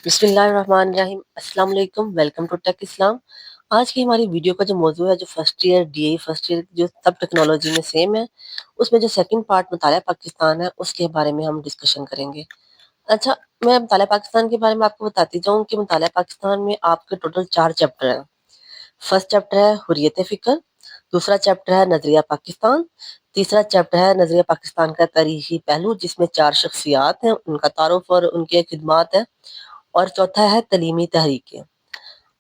بسم اللہ الرحمن الرحیم۔ السلام علیکم، ویلکم ٹو ٹیک اسلام۔ آج کی ہماری ویڈیو کا جو موضوع ہے، جو first year D A first year جو سب ٹیکنالوجی میں سیم ہے، اس میں جو سیکنڈ پارٹ مطالعہ پاکستان ہے اس کے بارے میں ہم ڈسکشن کریں گے۔ اچھا، میں مطالعہ پاکستان کے بارے میں آپ کو بتاتی جاؤں کہ مطالعہ پاکستان میں آپ کے ٹوٹل 4 چیپٹر ہیں۔ فرسٹ چیپٹر ہے حریت فکر، دوسرا چیپٹر ہے نظریہ پاکستان، تیسرا چیپٹر ہے نظریہ پاکستان کا تاریخی پہلو جس میں 4 شخصیات ہیں، ان کا تعارف اور ان کے خدمات ہیں، اور چوتھا ہے تعلیمی تحریکیں۔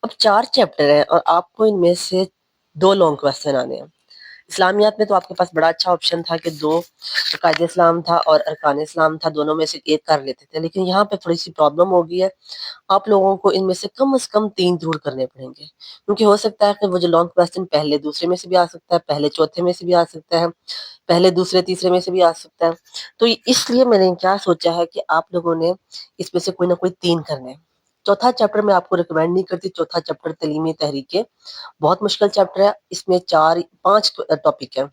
اب 4 چیپٹر ہیں اور آپ کو ان میں سے 2 لانگ کویسچن آنے ہیں۔ اسلامیات میں تو آپ کے پاس بڑا اچھا آپشن تھا کہ 2 عقائد اسلام تھا اور ارکان اسلام تھا، دونوں میں سے ایک کر لیتے تھے، لیکن یہاں پہ تھوڑی سی پرابلم ہو گئی ہے۔ آپ لوگوں کو ان میں سے کم از کم 3 ضرور کرنے پڑیں گے، کیونکہ ہو سکتا ہے کہ وہ جو لانگ کویسچن پہلے دوسرے میں سے بھی آ سکتا ہے، پہلے چوتھے میں سے بھی آ سکتا ہے، پہلے دوسرے تیسرے میں سے بھی آ سکتا ہے۔ تو اس لیے میں نے کیا سوچا ہے کہ آپ لوگوں نے اس میں سے کوئی نہ کوئی 3 کرنے ہیں۔ چوتھا چیپٹر میں آپ کو ریکمینڈ نہیں کرتی، چوتھا چیپٹر تعلیمی تحریکیں بہت مشکل چیپٹر ہے، اس میں 5 ٹاپک ہیں۔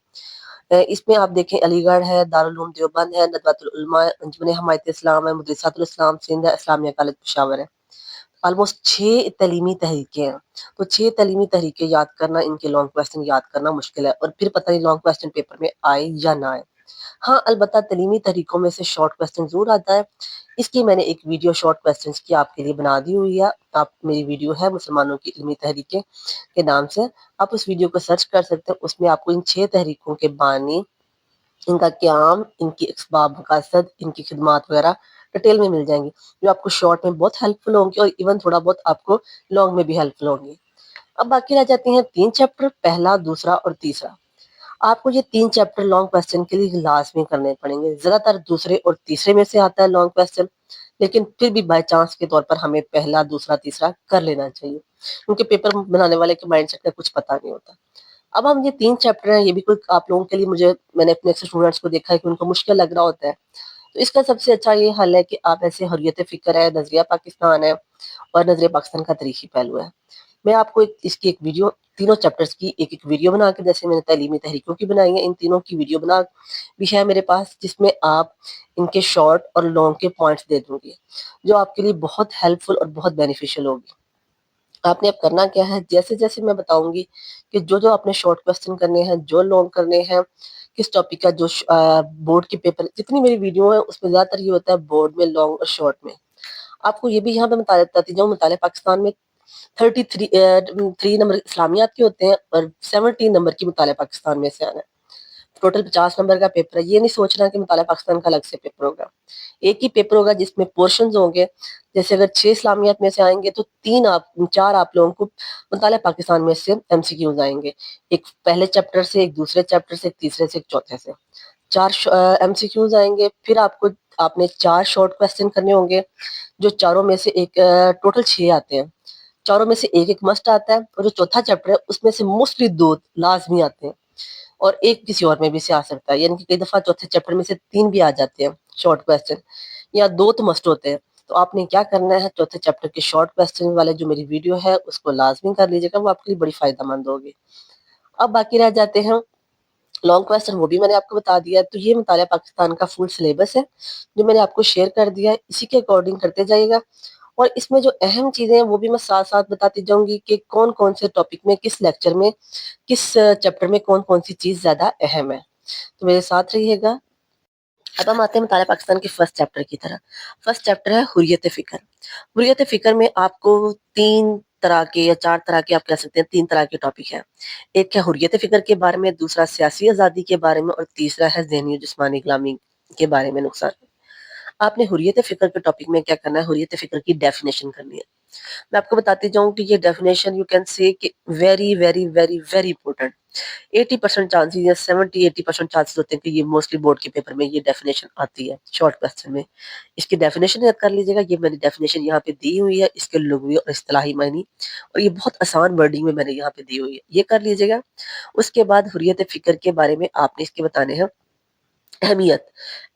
اس میں آپ دیکھیں علی گڑھ ہے، دارالعلوم دیوبند ہے، ندوۃ العلماء، انجمن حمایت اسلام ہے، مدرسات الاسلام سندھ ہے، اسلامیہ کالج پشاور ہے۔ آلموسٹ 6 تعلیمی تحریکیں ہیں، تو 6 تعلیمی تحریکیں یاد کرنا، ان کے لانگ کویسچن یاد کرنا مشکل ہے، اور پھر پتہ نہیں لانگ کویسچن پیپر میں آئے یا نہ آئے۔ ہاں البتہ تعلیمی تحریکوں میں سے شارٹ کویسچن ضرور آتا ہے، اس کی میں نے ایک ویڈیو شارٹ کویسچنز کی آپ کے لیے بنا دی ہوئی ہے۔ آپ میری ویڈیو ہے مسلمانوں کی علمی تحریکیں کے نام سے، آپ اس ویڈیو کو سرچ کر سکتے ہیں۔ اس میں آپ کو ان 6 تحریکوں کے بانی، ان کا قیام، ان کی اسباب مقاصد، ان کی خدمات وغیرہ ڈیٹیل میں مل جائیں گی، جو آپ کو شارٹ میں بہت ہیلپ فل ہوں گی اور ایون تھوڑا بہت آپ کو لانگ میں بھی ہیلپ فل ہوں گی۔ اب باقی رہ جاتے ہیں 3 چیپٹر، پہلا، دوسرا اور تیسرا۔ آپ کو یہ 3 چیپٹر لانگ کویسچن کے لیے لازمی کرنے پڑیں گے۔ زیادہ تر دوسرے اور تیسرے میں سے آتا ہے لانگ کویسچن، لیکن پھر بھی بائی چانس کے طور پر ہمیں پہلا، دوسرا، تیسرا کر لینا چاہیے، کیونکہ پیپر بنانے والے کے مائنڈ سیٹ کا کچھ پتہ نہیں ہوتا۔ اب ہم یہ 3 چیپٹر ہیں، یہ بھی کوئی آپ لوگوں کے لیے میں نے اپنے اسٹوڈنٹس کو دیکھا ہے کہ ان کو مشکل لگ رہا ہوتا ہے، تو اس کا سب سے اچھا یہ حل ہے کہ آپ ایسے حریت فکر ہے، نظریہ پاکستان ہے اور نظریہ پاکستان کا تاریخی پہلو ہے، میں آپ کو اس کی ایک ویڈیو، تینوں چیپٹرز کی ایک ایک ویڈیو بنا کے، جیسے میں نے تعلیمی تحریکوں کی بنائی ہے، ان تینوں کی ویڈیو بنا بھی ہے میرے پاس، جس میں آپ ان کے شارٹ اور لانگ کے پوائنٹس دے دوں گی، جو آپ کے لیے بہت ہیلپ فل اور بہت بینیفیشل ہوگی۔ آپ نے اب کرنا کیا ہے، جیسے جیسے میں بتاؤں گی کہ جو آپ نے شارٹ کویسچن کرنے ہیں، جو لانگ کرنے ہیں، کس ٹاپک کا جو بورڈ کے پیپر، جتنی میری ویڈیو ہے اس میں زیادہ تر یہ ہوتا ہے بورڈ میں لانگ اور شارٹ میں۔ آپ کو یہ بھی یہاں پہ بتاتی جاؤں، مطالعہ پاکستان میں 33 نمبر اسلامیات کے ہوتے ہیں اور 17 نمبر کی مطالعہ پاکستان میں سے آنا ہے۔ ٹوٹل 50 نمبر کا پیپر ہے۔ یہ نہیں سوچنا کہ مطالعہ پاکستان کا الگ سے پیپر ہوگا، ایک ہی پیپر ہوگا جس میں پورشنز ہوں گے۔ جیسے اگر 6 اسلامیات میں سے آئیں گے تو 4 آپ لوگوں کو مطالعہ پاکستان میں سے ایم سی کیوز آئیں گے، ایک پہلے چیپٹر سے، ایک دوسرے چیپٹر سے، ایک تیسرے سے، ایک چوتھے سے 4 ایم سی کیوز آئیں گے۔ پھر آپ نے 4 شارٹ کویسچن کرنے ہوں گے، جو چاروں میں سے ایک، ٹوٹل 6 آتے ہیں، چاروں میں سے ایک ایک مسٹ آتا ہے، اور جو چوتھا چیپٹر ہے اس میں سے موسٹلی 2 لازمی آتے ہیں، اور ایک کسی اور میں بھی سے آ سکتا ہے، یعنی کہ کئی دفعہ چوتھے چیپٹر میں سے 3 بھی آ جاتے ہیں شارٹ کویسچن، یا 2 تو مسٹ ہوتے ہیں۔ تو آپ نے کیا کرنا ہے، چوتھے چیپٹر کے شارٹ کویسچن والے جو میری ویڈیو ہے اس کو لازمی کر لیجیے گا، وہ آپ کے لیے بڑی فائدہ مند ہوگی۔ اب باقی رہ جاتے ہیں لانگ کویسچن، وہ بھی میں نے آپ کو بتا دیا ہے۔ تو یہ مطالعہ پاکستان کا فل سلیبس ہے جو میں نے آپ کو شیئر کر دیا ہے، اسی کے اکارڈنگ کرتے جائیے گا، اور اس میں جو اہم چیزیں ہیں وہ بھی میں ساتھ ساتھ بتاتی جاؤں گی کہ کون کون سے ٹاپک میں، کس لیکچر میں، کس چیپٹر میں کون کون سی چیز زیادہ اہم ہے۔ تو میرے ساتھ رہیے گا۔ اب ہم آتے ہیں مطالعہ پاکستان کے فرسٹ چیپٹر کی طرح۔ فرسٹ چیپٹر ہے حریت فکر۔ حریت فکر میں آپ کو 3 طرح کے یا 4 طرح کے، آپ کہہ سکتے ہیں 3 طرح کے ٹاپک ہیں۔ ایک ہے حریت فکر کے بارے میں، دوسرا سیاسی آزادی کے بارے میں، اور تیسرا ہے ذہنی و جسمانی غلامی کے بارے میں نقصان۔ آپ نے حریت فکر کے ٹاپک میں کیا کرنا ہے، حریت فکر کی ڈیفینیشن کرنی ہے۔ میں آپ کو بتاتی جاؤں کہ یہ ڈیفینیشن یو کین سے کہ very very very very important, 80% chances یا 70-80% چانسز ہوتے ہیں کہ یہ موسٹلی بورڈ کے پیپر میں یہ ڈیفینیشن آتی ہے شارٹ کویسچن میں۔ اس کی ڈیفینیشن یاد کر لیجیے گا، یہ میں نے ڈیفینیشن یہاں پہ دی ہوئی ہے، اس کے لغوی اور اصطلاحی معنی، اور یہ بہت آسان ورڈنگ میں نے یہاں پہ دی ہوئی ہے، یہ کر لیجیے گا۔ اس کے بعد حریت فکر کے بارے میں آپ نے اس کے بتانے ہیں اہمیت۔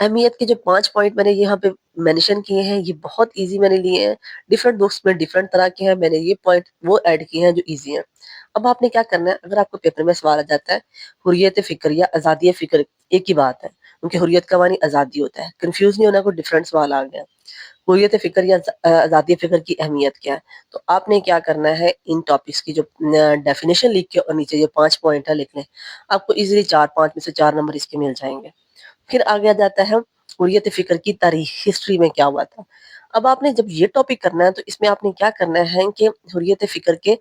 اہمیت کے جو 5 پوائنٹ میں نے یہاں پہ مینشن کیے ہیں، یہ بہت ایزی میں نے لیے ہیں، ڈیفرنٹ بکس میں ڈیفرنٹ طرح کے ہیں، میں نے یہ پوائنٹ وہ ایڈ کیے ہیں جو ایزی ہیں۔ اب آپ نے کیا کرنا ہے، اگر آپ کو پیپر میں سوال آ جاتا ہے حریت فکر یا آزادی فکر، ایک ہی بات ہے، کیونکہ حریت کا معنی آزادی ہوتا ہے، کنفیوز نہیں ہونا کوئی ڈیفرنٹ سوال آ گیا۔ حریت فکر یا آزادی فکر کی اہمیت کیا ہے؟ تو آپ نے کیا کرنا ہے، ان ٹاپکس کی جو ڈیفینیشن لکھ کے اور نیچے جو 5 پوائنٹ ہے لکھ لیں، آپ کو ایزیلی 4-5 میں سے 4 نمبر اس کے مل جائیں گے۔ پھر آگے آ جاتا ہے حریت فکر کی تاریخ، ہسٹری میں کیا ہوا تھا۔ اب آپ نے جب یہ ٹاپک کرنا ہے تو اس میں آپ نے کیا کرنا ہے کہ حریت فکر کے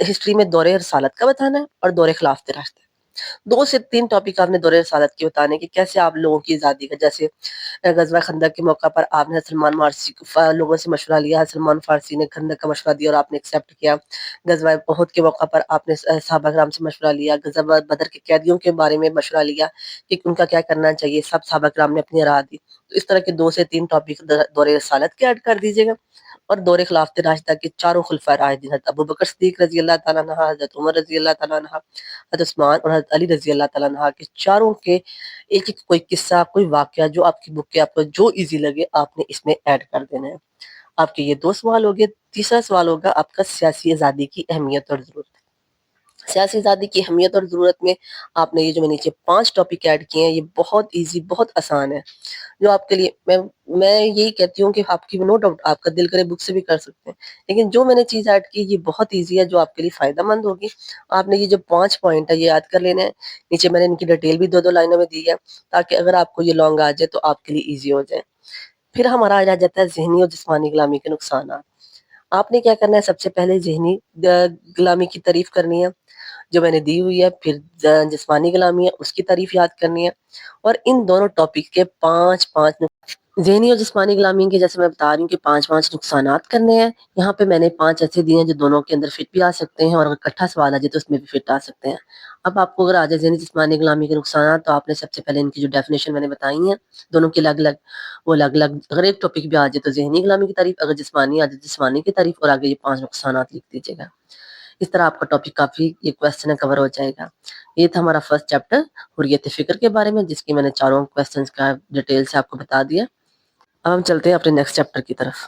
ہسٹری میں دور رسالت کا بتانا ہے اور دور خلافت راشدہ۔ 2 سے 3 ٹاپک آپ نے دور رسالت کے بتانے کہ کیسے آپ لوگوں کی آزادی کا، جیسے غزوہ خندق کے موقع پر آپ نے سلمان فارسی لوگوں سے مشورہ لیا، سلمان فارسی نے خندق کا مشورہ دیا اور آپ نے ایکسیپٹ کیا۔ غزوہ احد کے موقع پر آپ نے صحابہ کرام سے مشورہ لیا، غزوہ بدر کے قیدیوں کے بارے میں مشورہ لیا کہ ان کا کیا کرنا چاہیے، سب صحابہ کرام نے اپنی رائے دی۔ تو اس طرح کے 2 سے 3 ٹاپک دور رسالت کے ایڈ کر دیجیے گا، اور دور خلافت راشدہ کے چاروں خلفائے راشدین، حضرت ابوبکر صدیق رضی اللہ تعالیٰ عنہ، حضرت عمر رضی اللہ تعالیٰ عنہ، حضرت عثمان اور حضرت علی رضی اللہ تعالیٰ عنہ کے چاروں کے ایک ایک کوئی قصہ، کوئی واقعہ جو آپ کی بک کے آپ کو جو ایزی لگے آپ نے اس میں ایڈ کر دینا ہے۔ آپ کے یہ 2 سوال ہو گئے۔ تیسرا سوال ہوگا آپ کا سیاسی آزادی کی اہمیت اور ضرورت۔ سیاسی آزادی کی اہمیت اور ضرورت میں آپ نے یہ جو میں نیچے 5 ٹاپک ایڈ کیے ہیں، یہ بہت ایزی، بہت آسان ہے، جو آپ کے لیے میں یہی کہتی ہوں کہ آپ کی نو ڈاؤٹ آپ کا دل کرے بک سے بھی کر سکتے ہیں، لیکن جو میں نے چیز ایڈ کی یہ بہت ایزی ہے، جو آپ کے لیے فائدہ مند ہوگی۔ آپ نے یہ جو 5 پوائنٹ ہے یہ یاد کر لینے ہیں۔ نیچے میں نے ان کی ڈیٹیل بھی 2 لائنوں میں دی ہے، تاکہ اگر آپ کو یہ لانگ آ جائے تو آپ کے لیے ایزی ہو جائے۔ پھر ہمارا آ جاتا ہے ذہنی اور جسمانی غلامی کے نقصانات۔ آپ نے کیا کرنا ہے، سب سے پہلے ذہنی غلامی کی تعریف کرنی ہے جو میں نے دی ہوئی ہے، پھر جسمانی غلامی ہے اس کی تعریف یاد کرنی ہے، اور ان دونوں ٹاپک کے 5 ذہنی اور جسمانی غلامی کے، جیسے میں بتا رہی ہوں کہ 5 نقصانات کرنے ہیں۔ یہاں پہ میں نے 5 ایسے دیے ہیں جو دونوں کے اندر فٹ بھی آ سکتے ہیں، اور اگر اکٹھا سوال آ جائے تو اس میں بھی فٹ آ سکتے ہیں۔ اب آپ کو اگر آ جائے ذہنی جسمانی غلامی کے نقصانات، تو آپ نے سب سے پہلے ان کی جو ڈیفینیشن میں نے بتائی ہیں دونوں کی الگ الگ، وہ الگ الگ، اگر ایک ٹاپک بھی آ جائے تو ذہنی غلامی کی تعریف، اگر جسمانی آ جائے جسمانی کی تعریف، اور آگے یہ 5 نقصانات لکھ دیجیے گا۔ اس طرح آپ کا ٹاپک کافی یہ کویسچن کور ہو جائے گا۔ یہ تھا ہمارا فرسٹ چیپٹر حریت فکر کے بارے میں، جس کی میں نے چاروں کویسچنز کا ڈیٹیل سے آپ کو بتا دیا۔ اب ہم چلتے ہیں اپنے نیکسٹ چیپٹر کی طرف۔